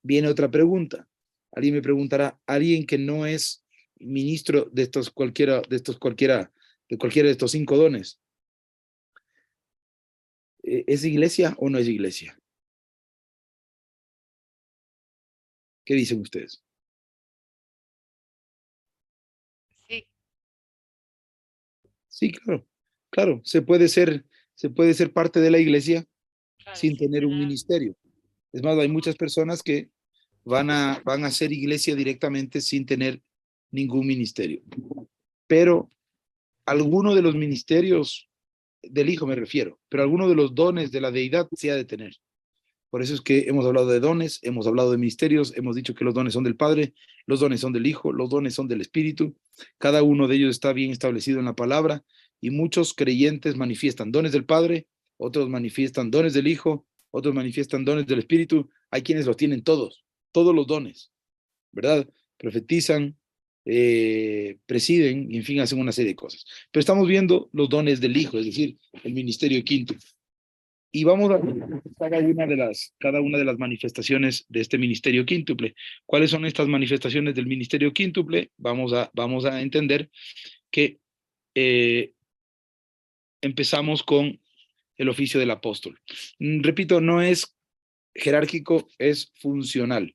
viene otra pregunta. Alguien me preguntará, alguien que no es ministro de cualquiera de estos 5 dones, ¿es iglesia o no es iglesia? ¿Qué dicen ustedes? Sí. Sí, claro, se puede ser parte de la iglesia Claro, sin tener un ministerio. Es más, hay muchas personas que van a hacer iglesia directamente sin tener ningún ministerio. Pero alguno de los ministerios del Hijo me refiero, pero alguno de los dones de la deidad se ha de tener. Por eso es que hemos hablado de dones, hemos hablado de ministerios, hemos dicho que los dones son del Padre, los dones son del Hijo, los dones son del Espíritu. Cada uno de ellos está bien establecido en la palabra y muchos creyentes manifiestan dones del Padre, otros manifiestan dones del Hijo, otros manifiestan dones del Espíritu. Hay quienes los tienen todos los dones, ¿verdad? Profetizan, presiden y en fin hacen una serie de cosas. Pero estamos viendo los dones del Hijo, es decir, el ministerio quinto. Y vamos a ver cada una de las manifestaciones de este ministerio quíntuple. ¿Cuáles son estas manifestaciones del ministerio quíntuple? Vamos a entender que empezamos con el oficio del apóstol. Repito, no es jerárquico, es funcional.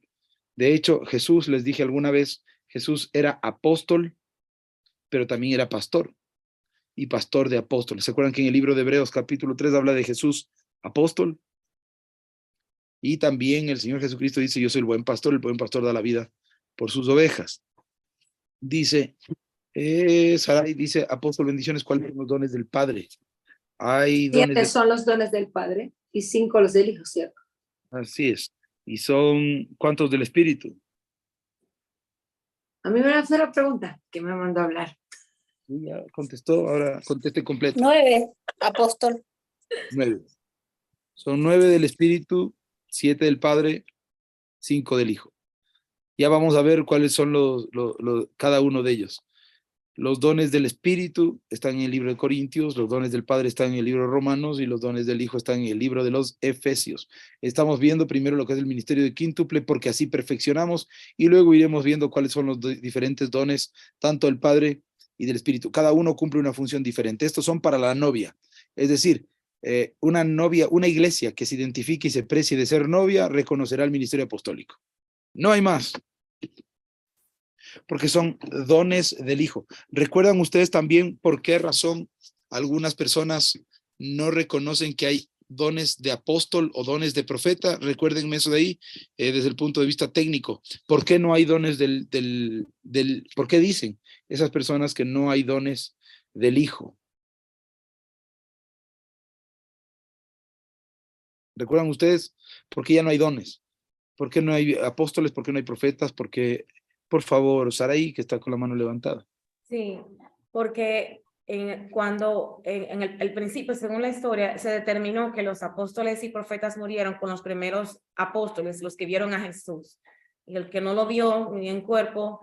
De hecho, Jesús, les dije alguna vez, Jesús era apóstol, pero también era pastor, y pastor de apóstoles. ¿Se acuerdan que en el libro de Hebreos capítulo 3 habla de Jesús apóstol? Y también el Señor Jesucristo dice, yo soy el buen pastor da la vida por sus ovejas. Dice, Sarai dice, apóstol, bendiciones, ¿cuáles son los dones del Padre? Hay dones 7 son los dones del Padre y 5 los del Hijo, ¿cierto? Así es. ¿Y son cuántos del Espíritu? A mí me van a hacer la pregunta que me mandó a hablar. Sí, ya contestó, ahora conteste completo. 9, apóstol. 9. Son 9 del Espíritu, 7 del Padre, 5 del Hijo. Ya vamos a ver cuáles son cada uno de ellos. Los dones del Espíritu están en el libro de Corintios, los dones del Padre están en el libro de Romanos y los dones del Hijo están en el libro de los Efesios. Estamos viendo primero lo que es el ministerio de quíntuple porque así perfeccionamos y luego iremos viendo cuáles son los diferentes dones, tanto del Padre y del Espíritu. Cada uno cumple una función diferente. Estos son para la novia. Es decir, una novia, una iglesia que se identifique y se precie de ser novia, reconocerá el ministerio apostólico. No hay más. Porque son dones del Hijo. ¿Recuerdan ustedes también por qué razón algunas personas no reconocen que hay dones de apóstol o dones de profeta? Recuérdenme eso de ahí, desde el punto de vista técnico. ¿Por qué no hay dones por qué dicen esas personas que no hay dones del Hijo? ¿Recuerdan ustedes por qué ya no hay dones? ¿Por qué no hay apóstoles? ¿Por qué no hay profetas? ¿Por qué? Por favor, Saraí, que está con la mano levantada. Sí, porque cuando en el principio, según la historia, se determinó que los apóstoles y profetas murieron con los primeros apóstoles, los que vieron a Jesús. Y el que no lo vio ni en cuerpo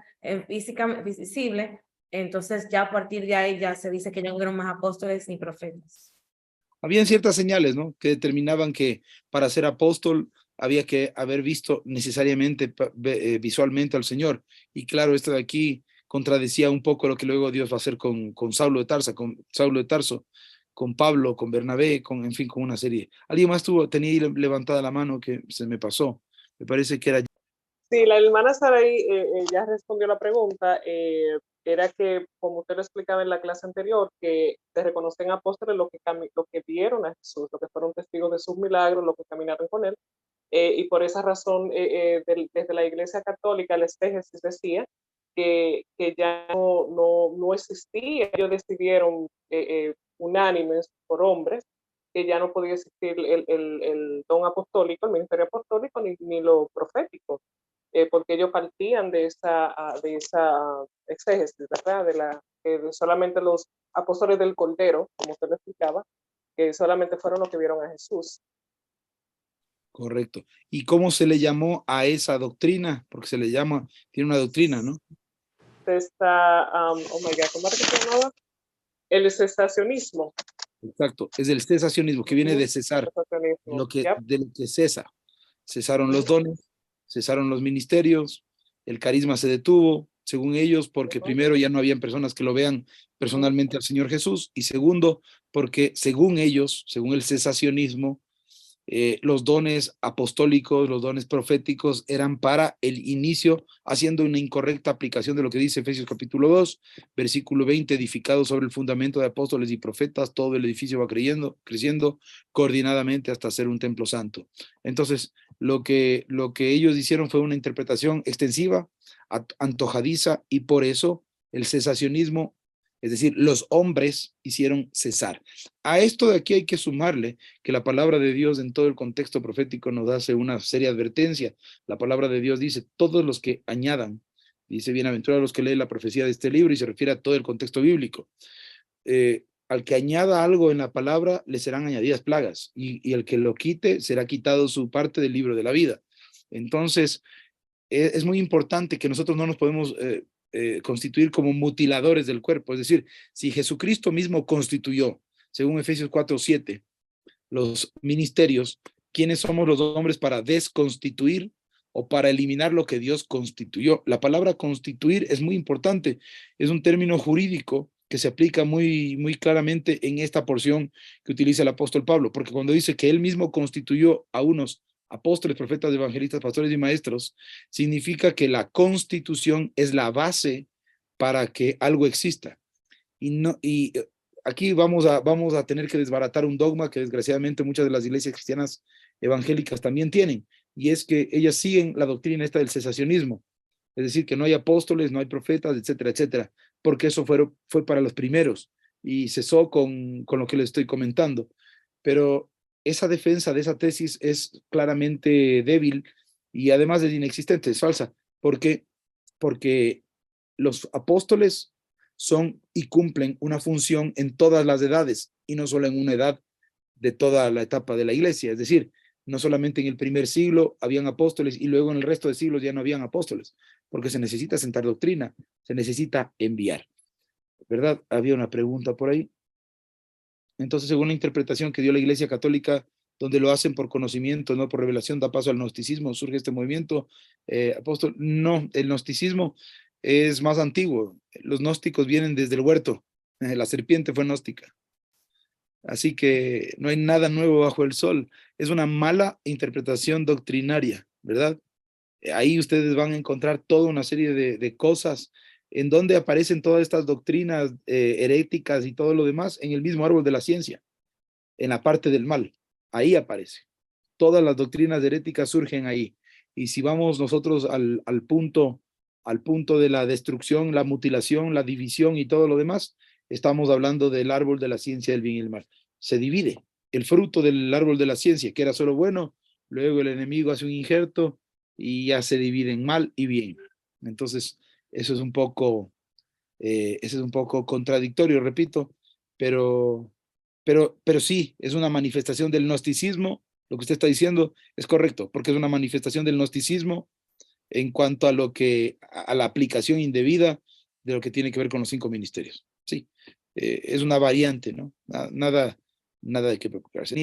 físicamente visible, entonces ya a partir de ahí ya se dice que no hubieron más apóstoles ni profetas. Habían ciertas señales, ¿no? Que determinaban que para ser apóstol había que haber visto necesariamente visualmente al Señor. Y claro, esto de aquí contradecía un poco lo que luego Dios va a hacer con Saulo de Tarso, con Pablo, con Bernabé, en fin, con una serie. ¿Alguien más tenía ahí levantada la mano que se me pasó? Me parece que era... Sí, la hermana Saray ya respondió la pregunta. Era que, como usted lo explicaba en la clase anterior, que se reconocen apóstoles los que vieron a Jesús, los que fueron testigos de sus milagros, los que caminaron con él. Y por esa razón, desde la Iglesia Católica, el exégesis decía que ya no existía. Ellos decidieron unánimes por hombres que ya no podía existir el don apostólico, el ministerio apostólico, ni lo profético. Porque ellos partían de esa exégesis, ¿verdad? De solamente los apóstoles del Cordero, como usted lo explicaba, que solamente fueron los que vieron a Jesús. Correcto. ¿Y cómo se le llamó a esa doctrina? Porque se le llama, tiene una doctrina, ¿no? Oh my God, ¿cómo era que se llamaba? El cesacionismo. Exacto, es el cesacionismo, que viene de cesar, de lo que cesa. Cesaron los dones cesaron los ministerios, el carisma se detuvo, según ellos, porque primero ya no habían personas que lo vean personalmente al Señor Jesús, y segundo, porque según ellos, según el cesacionismo, los dones apostólicos, los dones proféticos eran para el inicio, haciendo una incorrecta aplicación de lo que dice Efesios capítulo 2, versículo 20, edificado sobre el fundamento de apóstoles y profetas, todo el edificio va creciendo coordinadamente hasta ser un templo santo. Entonces, lo que ellos hicieron fue una interpretación extensiva, antojadiza, y por eso el cesacionismo, es decir, los hombres hicieron cesar. A esto de aquí hay que sumarle que la palabra de Dios en todo el contexto profético nos hace una seria advertencia. La palabra de Dios dice, todos los que añadan, dice, bienaventurados los que leen la profecía de este libro, y se refiere a todo el contexto bíblico. Al que añada algo en la palabra, le serán añadidas plagas, y el que lo quite, será quitado su parte del libro de la vida. Entonces, es muy importante que nosotros no nos podemos constituir como mutiladores del cuerpo. Es decir, si Jesucristo mismo constituyó, según Efesios 4:7, los ministerios, ¿quiénes somos los hombres para desconstituir o para eliminar lo que Dios constituyó? La palabra constituir es muy importante, es un término jurídico que se aplica muy, muy claramente en esta porción que utiliza el apóstol Pablo, porque cuando dice que él mismo constituyó a unos apóstoles, profetas, evangelistas, pastores y maestros, significa que la constitución es la base para que algo exista. Y aquí vamos a tener que desbaratar un dogma que desgraciadamente muchas de las iglesias cristianas evangélicas también tienen, y es que ellas siguen la doctrina esta del cesacionismo, es decir, que no hay apóstoles, no hay profetas, etcétera, etcétera, porque eso fue para los primeros y cesó con lo que les estoy comentando. Pero esa defensa de esa tesis es claramente débil y además es inexistente, es falsa. ¿Por qué? Porque los apóstoles son y cumplen una función en todas las edades y no solo en una edad de toda la etapa de la iglesia. Es decir, no solamente en el primer siglo habían apóstoles y luego en el resto de siglos ya no habían apóstoles, porque se necesita sentar doctrina, se necesita enviar. ¿Verdad? Había una pregunta por ahí. Entonces, según la interpretación que dio la Iglesia Católica, donde lo hacen por conocimiento, no por revelación, da paso al gnosticismo, surge este movimiento. Apóstol, no, el gnosticismo es más antiguo. Los gnósticos vienen desde el huerto. La serpiente fue gnóstica. Así que no hay nada nuevo bajo el sol. Es una mala interpretación doctrinaria, ¿verdad? Ahí ustedes van a encontrar toda una serie de cosas en donde aparecen todas estas doctrinas heréticas y todo lo demás en el mismo árbol de la ciencia, en la parte del mal. Ahí aparece. Todas las doctrinas heréticas surgen ahí. Y si vamos nosotros al punto de la destrucción, la mutilación, la división y todo lo demás, estamos hablando del árbol de la ciencia del bien y el mal. Se divide. El fruto del árbol de la ciencia, que era solo bueno, luego el enemigo hace un injerto y ya se divide en mal y bien. Entonces, eso es un poco contradictorio, repito, pero sí, es una manifestación del gnosticismo. Lo que usted está diciendo es correcto, porque es una manifestación del gnosticismo en cuanto a a la aplicación indebida de lo que tiene que ver con los 5 ministerios. Sí, es una variante, ¿no? Nada de qué preocuparse.